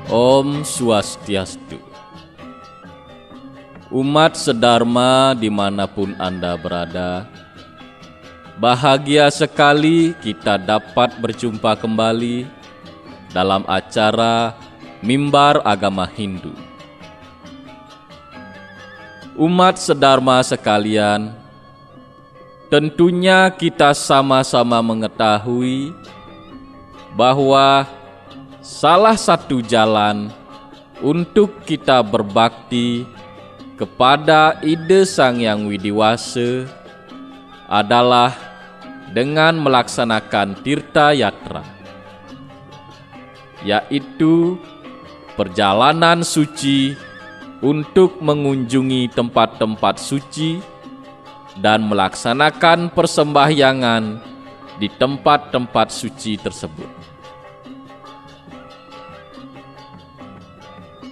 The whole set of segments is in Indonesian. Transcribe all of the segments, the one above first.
Om Swastiastu. Umat sedharma dimanapun Anda berada, bahagia sekali kita dapat berjumpa kembali dalam acara Mimbar Agama Hindu. Umat sedharma sekalian, tentunya kita sama-sama mengetahui bahwa salah satu jalan untuk kita berbakti kepada ide Sang Hyang Widiwasa adalah dengan melaksanakan Tirta Yatra, yaitu perjalanan suci untuk mengunjungi tempat-tempat suci dan melaksanakan persembahyangan di tempat-tempat suci tersebut.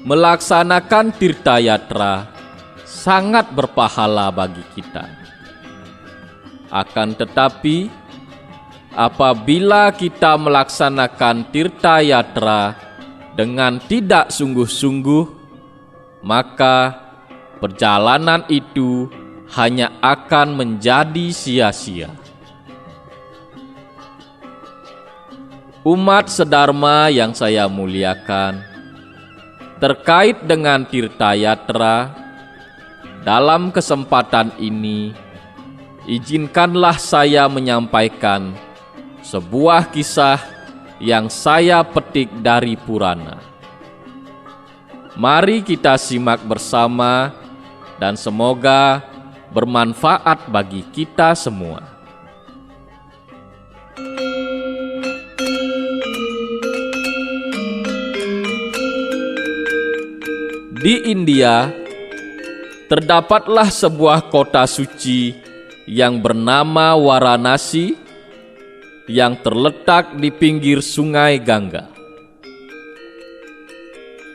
Melaksanakan Tirta Yatra sangat berpahala bagi kita. Akan tetapi, apabila kita melaksanakan Tirta Yatra dengan tidak sungguh-sungguh, maka perjalanan itu hanya akan menjadi sia-sia. Umat sedharma yang saya muliakan, terkait dengan Tirta Yatra, dalam kesempatan ini, izinkanlah saya menyampaikan sebuah kisah yang saya petik dari Purana. Mari kita simak bersama dan semoga bermanfaat bagi kita semua. Di India, terdapatlah sebuah kota suci yang bernama Varanasi yang terletak di pinggir sungai Gangga.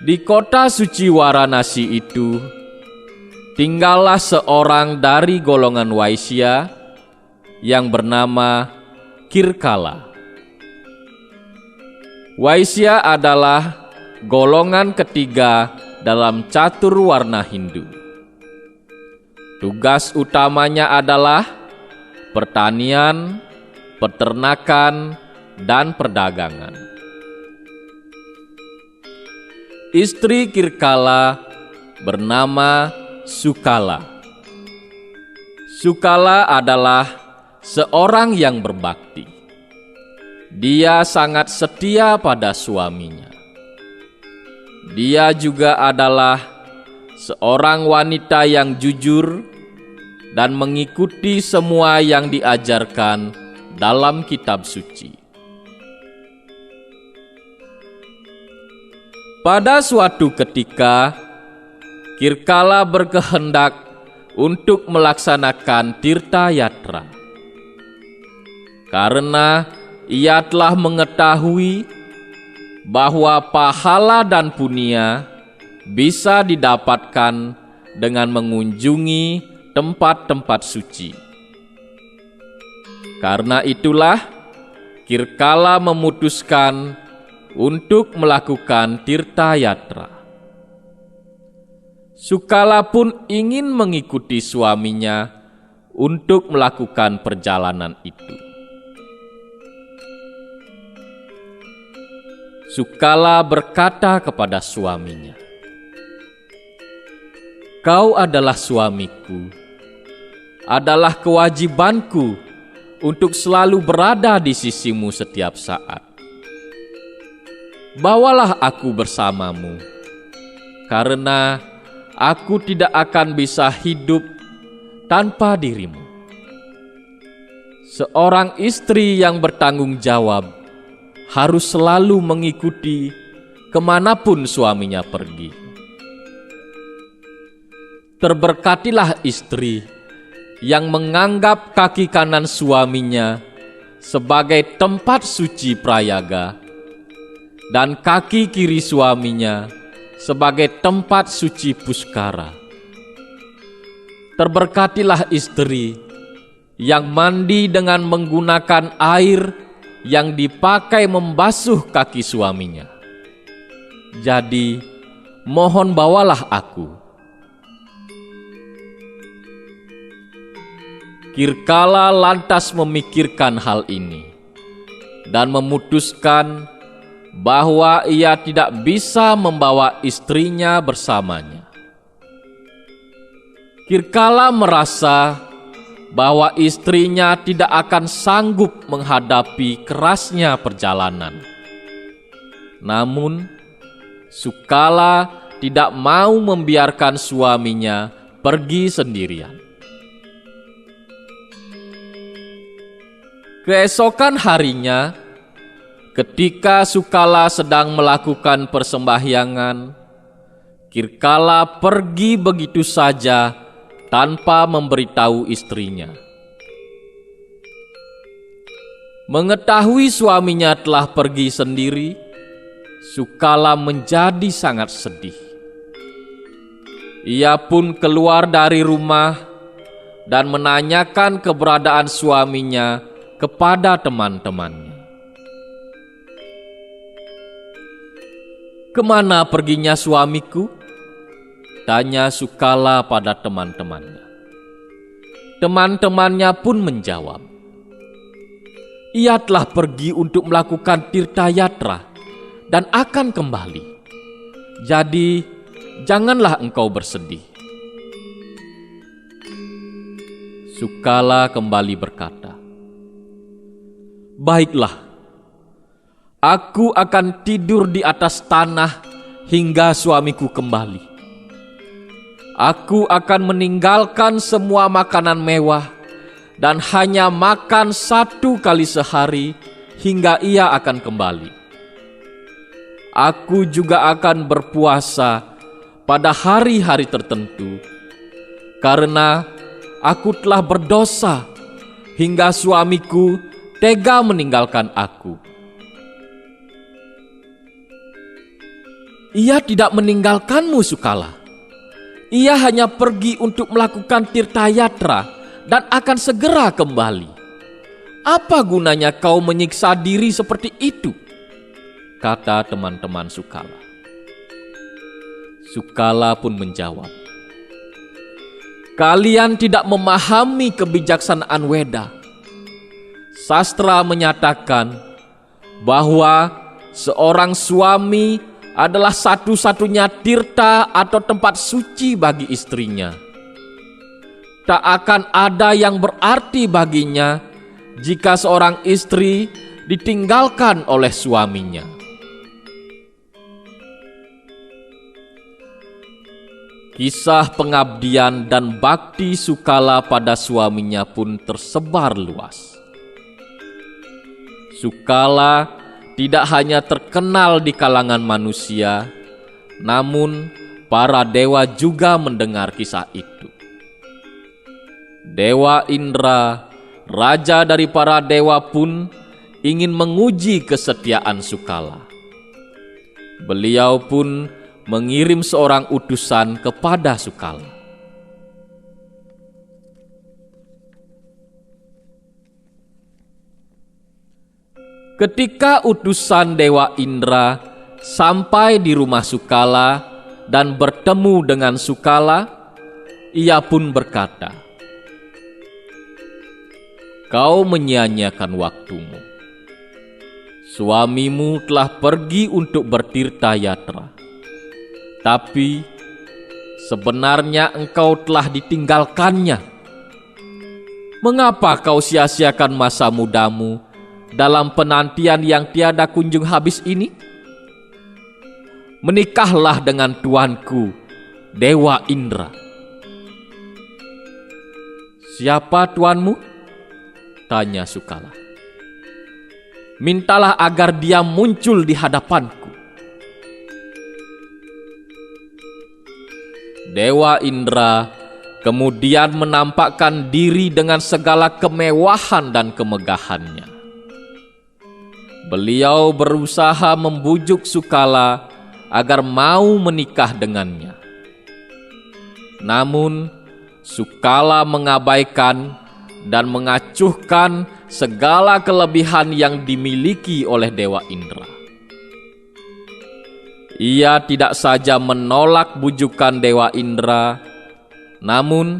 Di kota suci Varanasi itu, tinggallah seorang dari golongan Waisya yang bernama Kirkala. Waisya adalah golongan ketiga dalam catur warna Hindu. Tugas utamanya adalah pertanian, peternakan, dan perdagangan. Istri Kirkala bernama Sukala. Sukala adalah seorang yang berbakti. Dia sangat setia pada suaminya. Dia juga adalah seorang wanita yang jujur dan mengikuti semua yang diajarkan dalam kitab suci. Pada suatu ketika, Kirkala berkehendak untuk melaksanakan Tirta Yatra. Karena ia telah mengetahui bahwa pahala dan punya bisa didapatkan dengan mengunjungi tempat-tempat suci. Karena itulah, Kirkala memutuskan untuk melakukan Tirta Yatra. Sukala pun ingin mengikuti suaminya untuk melakukan perjalanan itu. Sukala berkata kepada suaminya, "Kau adalah suamiku, adalah kewajibanku untuk selalu berada di sisimu setiap saat. Bawalah aku bersamamu, karena aku tidak akan bisa hidup tanpa dirimu." Seorang istri yang bertanggung jawab harus selalu mengikuti kemanapun suaminya pergi. Terberkatilah istri yang menganggap kaki kanan suaminya sebagai tempat suci prayaga dan kaki kiri suaminya sebagai tempat suci puskara. Terberkatilah istri yang mandi dengan menggunakan air yang dipakai membasuh kaki suaminya. Jadi, mohon bawalah aku." Kirkala lantas memikirkan hal ini dan memutuskan bahwa ia tidak bisa membawa istrinya bersamanya. Kirkala merasa bahwa istrinya tidak akan sanggup menghadapi kerasnya perjalanan. Namun, Sukala tidak mau membiarkan suaminya pergi sendirian. Keesokan harinya, ketika Sukala sedang melakukan persembahyangan, Kirkala pergi begitu saja tanpa memberitahu istrinya. Mengetahui suaminya telah pergi sendiri, Sukala menjadi sangat sedih. Ia pun keluar dari rumah dan menanyakan keberadaan suaminya kepada teman-temannya. "Kemana perginya suamiku?" tanya Sukala pada teman-temannya. Teman-temannya pun menjawab, "Ia telah pergi untuk melakukan tirtayatra dan akan kembali. Jadi, janganlah engkau bersedih." Sukala kembali berkata, "Baiklah, aku akan tidur di atas tanah hingga suamiku kembali. Aku akan meninggalkan semua makanan mewah dan hanya makan 1 kali sehari hingga ia akan kembali. Aku juga akan berpuasa pada hari-hari tertentu, karena aku telah berdosa hingga suamiku tega meninggalkan aku." "Ia tidak meninggalkanmu, Sukala. Ia hanya pergi untuk melakukan tirtayatra dan akan segera kembali. Apa gunanya kau menyiksa diri seperti itu?" kata teman-teman Sukala. Sukala pun menjawab, "Kalian tidak memahami kebijaksanaan Weda. Sastra menyatakan bahwa seorang suami adalah satu-satunya tirta atau tempat suci bagi istrinya. Tak akan ada yang berarti baginya jika seorang istri ditinggalkan oleh suaminya." Kisah pengabdian dan bakti Sukala pada suaminya pun tersebar luas. Sukala tidak hanya terkenal di kalangan manusia, namun para dewa juga mendengar kisah itu. Dewa Indra, raja dari para dewa pun ingin menguji kesetiaan Sukala. Beliau pun mengirim seorang utusan kepada Sukala. Ketika utusan Dewa Indra sampai di rumah Sukala dan bertemu dengan Sukala, ia pun berkata, "Kau menyia-nyiakan waktumu. Suamimu telah pergi untuk bertirtayatra, tapi sebenarnya engkau telah ditinggalkannya. Mengapa kau sia-siakan masa mudamu dalam penantian yang tiada kunjung habis ini? Menikahlah dengan tuanku, Dewa Indra." "Siapa tuanmu?" tanya Sukala. "Mintalah agar dia muncul di hadapanku." Dewa Indra kemudian menampakkan diri dengan segala kemewahan dan kemegahannya. Beliau berusaha membujuk Sukala agar mau menikah dengannya. Namun Sukala mengabaikan dan mengacuhkan segala kelebihan yang dimiliki oleh Dewa Indra. Ia tidak saja menolak bujukan Dewa Indra, namun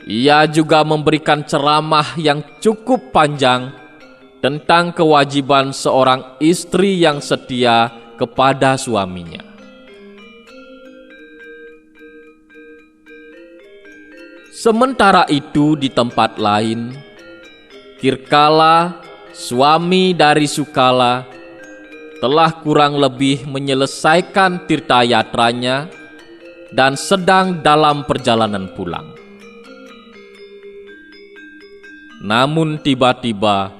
ia juga memberikan ceramah yang cukup panjang tentang kewajiban seorang istri yang setia kepada suaminya. Sementara itu di tempat lain, Kirkala, suami dari Sukala, telah kurang lebih menyelesaikan tirtayatranya dan sedang dalam perjalanan pulang. Namun tiba-tiba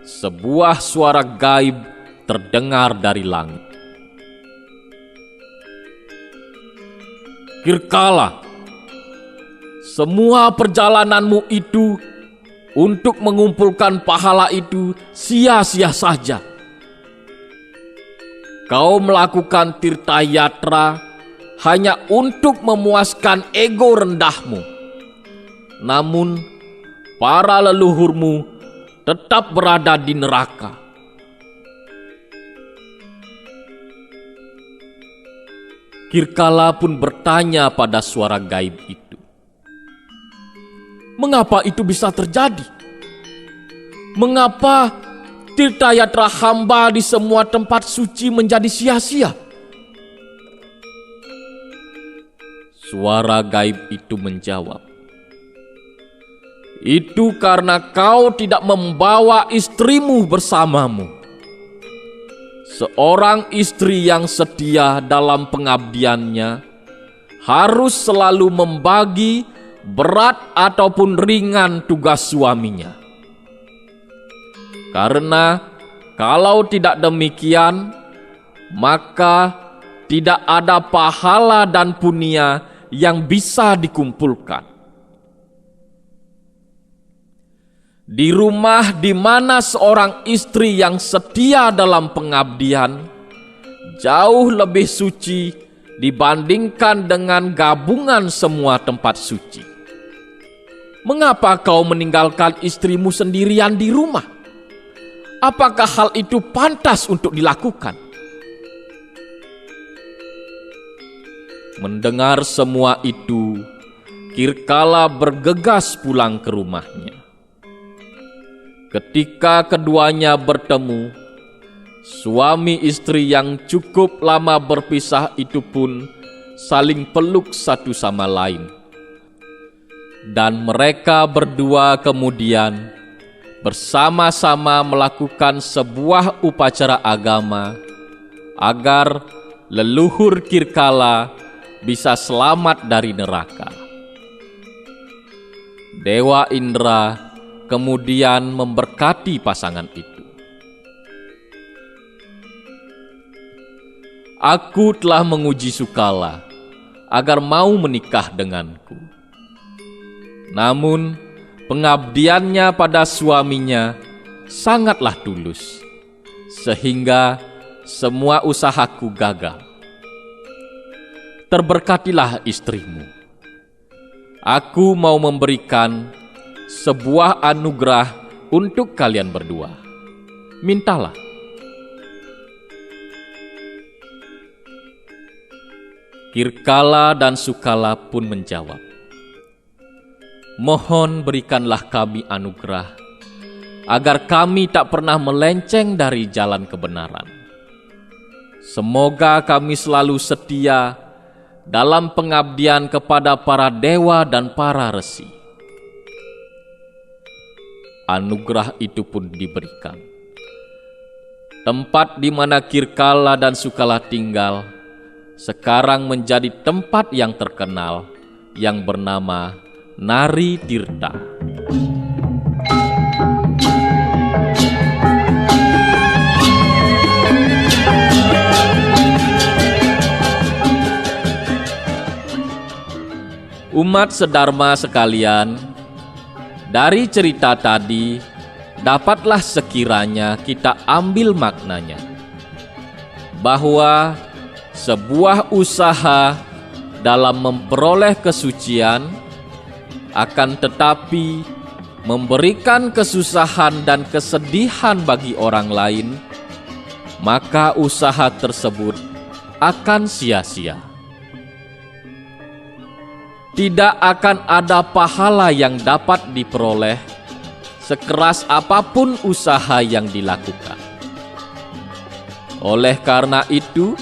sebuah suara gaib terdengar dari langit. Kirkala, semua perjalananmu itu untuk mengumpulkan pahala itu sia-sia saja. Kau melakukan tirtayatra hanya untuk memuaskan ego rendahmu. Namun, para leluhurmu tetap berada di neraka. Kirkala pun bertanya pada suara gaib itu, mengapa itu bisa terjadi? Mengapa tirtayatra hamba di semua tempat suci menjadi sia-sia? Suara gaib itu menjawab, itu karena kau tidak membawa istrimu bersamamu. Seorang istri yang setia dalam pengabdiannya harus selalu membagi berat ataupun ringan tugas suaminya. Karena kalau tidak demikian, maka tidak ada pahala dan punya yang bisa dikumpulkan. Di rumah di mana seorang istri yang setia dalam pengabdian jauh lebih suci dibandingkan dengan gabungan semua tempat suci. Mengapa kau meninggalkan istrimu sendirian di rumah? Apakah hal itu pantas untuk dilakukan? Mendengar semua itu, Kirkala bergegas pulang ke rumahnya. Ketika keduanya bertemu, suami istri yang cukup lama berpisah itu pun saling peluk satu sama lain. Dan mereka berdua kemudian bersama-sama melakukan sebuah upacara agama agar leluhur Kirkala bisa selamat dari neraka. Dewa Indra kemudian memberkati pasangan itu. Aku telah menguji Sukala agar mau menikah denganku. Namun pengabdiannya pada suaminya sangatlah tulus, sehingga semua usahaku gagal. Terberkatilah istrimu. Aku mau memberikan sebuah anugerah untuk kalian berdua. Mintalah. Kirkala dan Sukala pun menjawab, mohon berikanlah kami anugerah, agar kami tak pernah melenceng dari jalan kebenaran. Semoga kami selalu setia dalam pengabdian kepada para dewa dan para resi. Anugerah itu pun diberikan. Tempat di mana Kirkala dan Sukala tinggal sekarang menjadi tempat yang terkenal yang bernama Nari Tirta. Umat sedharma sekalian, dari cerita tadi dapatlah sekiranya kita ambil maknanya bahwa sebuah usaha dalam memperoleh kesucian akan tetapi memberikan kesusahan dan kesedihan bagi orang lain, maka usaha tersebut akan sia-sia. Tidak akan ada pahala yang dapat diperoleh sekeras apapun usaha yang dilakukan. Oleh karena itu,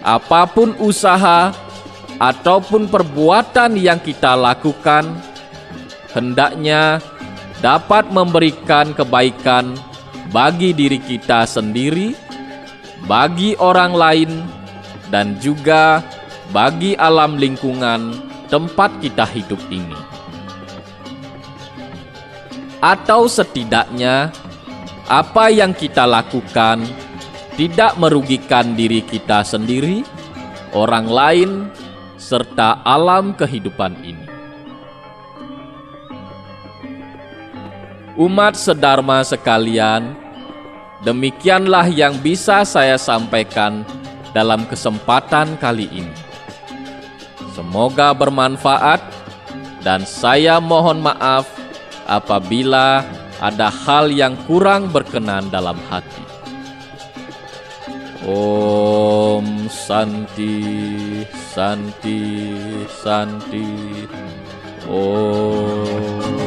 apapun usaha ataupun perbuatan yang kita lakukan, hendaknya dapat memberikan kebaikan bagi diri kita sendiri, bagi orang lain, dan juga bagi alam lingkungan tempat kita hidup ini. Atau setidaknya, apa yang kita lakukan tidak merugikan diri kita sendiri, orang lain, serta alam kehidupan ini. Umat sedharma sekalian, demikianlah yang bisa saya sampaikan dalam kesempatan kali ini. Semoga bermanfaat, dan saya mohon maaf apabila ada hal yang kurang berkenan dalam hati. Om Santi, Santi, Santi. Om.